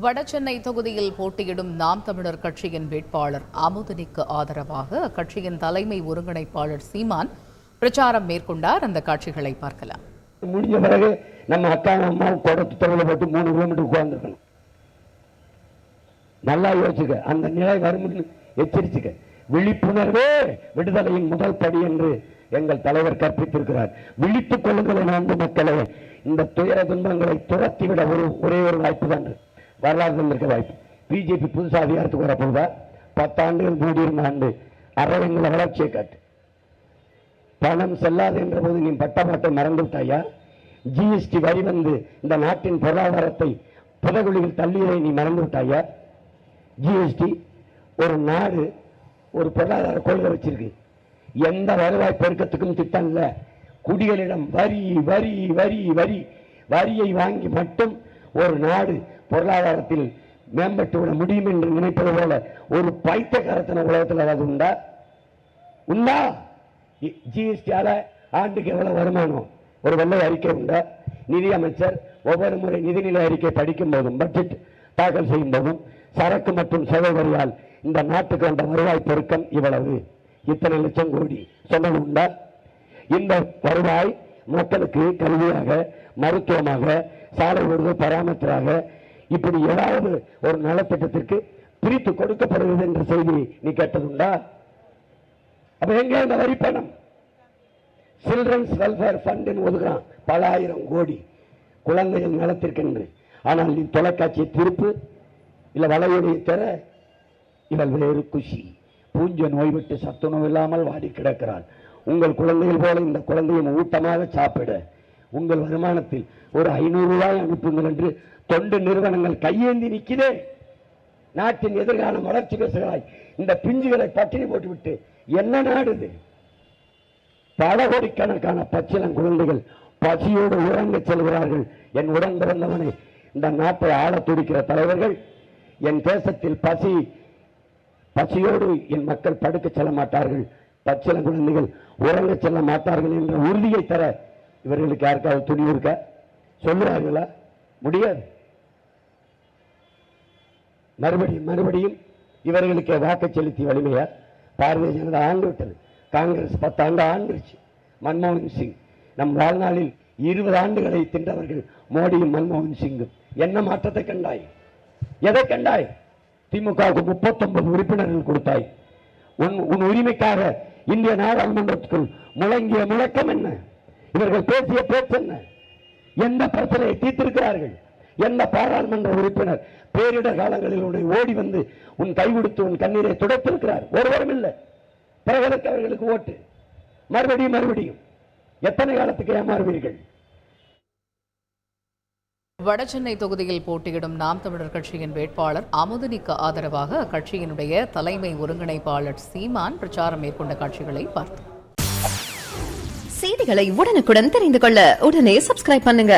வடசென்னை தொகுதியில் போட்டியிடும் நாம் தமிழர் கட்சியின் வேட்பாளர் அமுதனிக்கு ஆதரவாக அக்கட்சியின் தலைமை ஒருங்கிணைப்பாளர் சீமான் பிரச்சாரம் மேற்கொண்டார். அந்த காட்சிகளை பார்க்கலாம். முடிஞ்ச பிறகு நம்ம அக்கா அம்மா குடத்து தொழில போட்டு 3 கிலோமீட்டர் உட்கார்ந்துருக்கணும். நல்லா யோசிச்சுக்க, அந்த நிலை வரும் எச்சரிச்சுக்க. விழிப்புணர்வே விடுதலையின் முதல் படி என்று எங்கள் தலைவர் கற்பித்திருக்கிறார். விழித்துக் கொள்ளுங்கள் அன்பு மக்களே. இந்த துயர துன்பங்களை துரத்திவிட ஒரே ஒரு வாய்ப்பு தான் வரலாறு தந்திருக்க வாய்ப்பு. பிஜேபி புதுசா அதிகாரத்துக்கு வரப்போதா? 10 ஆண்டுகள் மூடியிருந்த ஆண்டு அறவங்களை வளர்ச்சியை காட்டு. பணம் செல்லாது என்ற போது நீ பட்டப்பாட்டை மறந்து விட்டாயா? ஜிஎஸ்டி வரி வந்து இந்த நாட்டின் பொருளாதாரத்தை புதகுழியில் தள்ளியதை நீ மறந்து விட்டாயா? ஜிஎஸ்டி ஒரு நாடு ஒரு பொருளாதார கொள்கை வச்சிருக்கு. எந்த வருவாய் பெருக்கத்துக்கும் திட்டம் இல்லை. குடிகளிடம் வரி வரி வரி வரி வரியை வாங்கி மட்டும் ஒரு நாடு பொருளாதாரத்தில் மேம்பட்டு விட முடியும் என்று நினைப்பது போல ஒரு பைத்தியக்காரத்தன உலகத்தில் ஏதாவது உண்டா? உண்டா? ஜிஎஸ்டியால ஆண்டுக்கு எவ்வளவு வருமானம்? ஒரு வெள்ளை அறிக்கை உண்டா? நிதி அமைச்சர் ஒவ்வொரு முறை நிதிநிலை அறிக்கை படிக்கும் போதும் பட்ஜெட் தாக்கல் செய்யும் போதும் சரக்கு மற்றும் சேவை வரியால் இந்த நாட்டுக்கு வந்த வருவாய் பெருக்கம் இவ்வளவு, இத்தனை லட்சம் கோடி சொன்னது உண்டா? இந்த வருவாய் மக்களுக்கு கல்வியாக, மருத்துவமாக, சாலை ஒழுங்கு பராமரிப்பாக, இப்படி ஏதாவது ஒரு நலத்திட்டத்திற்கு பிரித்து கொடுக்கப்படுகிறது என்ற செய்தி நீ கேட்டதுண்டா? அப்ப எங்க இந்த வரி பணம்? சில்ட்ரன்ஸ் வெல்ஃபேர் ஃபண்ட் ஒதுக்குறான் பல ஆயிரம் கோடி குழந்தைகள் நலத்திற்கு. ஆனால் நீ தொலைக்காட்சியை திருப்பு, இல்ல வலையொலியை தர, இவள் வேறு குஷி. பூஞ்ச நோய் விட்டு சத்துணவு இல்லாமல் வாடி கிடக்கிறாள். உங்கள் குழந்தைகள் போல இந்த குழந்தையை ஊட்டமாக சாப்பிட உங்கள் வருமானத்தில் ஒரு 500 ரூபாய் அனுப்புங்கள் என்று தொண்டு நிறுவனங்கள் கையேந்தி நிற்கிறே. நாட்டின் எதிர்காலம் வளர்ச்சி பேசுகிறாய். இந்த பிஞ்சுகளை பட்டினி போட்டுவிட்டு என்ன நாடுது? பல கோடிக்கணக்கான பச்சிளம் குழந்தைகள் பசியோடு உறங்க செல்கிறார்கள். என் உடன் பிறந்தவனை, இந்த நாட்டை ஆள துடிக்கிற தலைவர்கள் என் தேசத்தில் பசியோடு என் மக்கள் படுக்க செல்ல மாட்டார்கள், பச்சிளம் குழந்தைகள் உறங்க செல்ல மாட்டார்கள் என்ற உறுதியை தர இவர்களுக்கு யாருக்காவது துணிவு இருக்கா? சொல்லுவார்களா? முடியாது. மறுபடியும் இவர்களுக்கு வாக்கு செலுத்தி வலிமையா? பாரதிய ஜனதா ஆண்டு விட்டது. காங்கிரஸ் 10 ஆண்டு ஆண்டுச்சு. மன்மோகன் சிங் நம் வாழ்நாளில் 20 ஆண்டுகளை தின்றவர்கள் மோடியும் மன்மோகன் சிங்கும். என்ன மாற்றத்தை கண்டாய்? எதை கண்டாய்? திமுகவுக்கு 39 உறுப்பினர்கள் கொடுத்தாய். உன் உரிமைக்காக இந்திய நாடாளுமன்றத்துக்குள் முழங்கிய முழக்கம் என்ன? இவர்கள் பேசிய பேச்சு என்ன? எந்த பிரச்சனையை தீர்த்திருக்கிறார்கள்? எந்த பாராளுமன்ற உறுப்பினர் பேரிடர் காலங்களில் ஓடி வந்து உன் கை கொடுத்து உன் கண்ணீரை துடைத்திருக்கிறார்? ஒருவரும் இல்லை. பிறகு அவர்களுக்கு ஓட்டு. மறுபடியும் எத்தனை காலத்துக்கு ஏமாறுவீர்கள்? வடசென்னை தொகுதியில் போட்டியிடும் நாம் தமிழர் கட்சியின் வேட்பாளர் அமுதனிக்கு ஆதரவாக அக்கட்சியினுடைய தலைமை ஒருங்கிணைப்பாளர் சீமான் பிரச்சாரம் மேற்கொண்ட காட்சிகளை பார்த்தோம். செய்திகளை உடனுக்குடன் தெரிந்து கொள்ள உடனே சப்ஸ்கிரைப் பண்ணுங்க.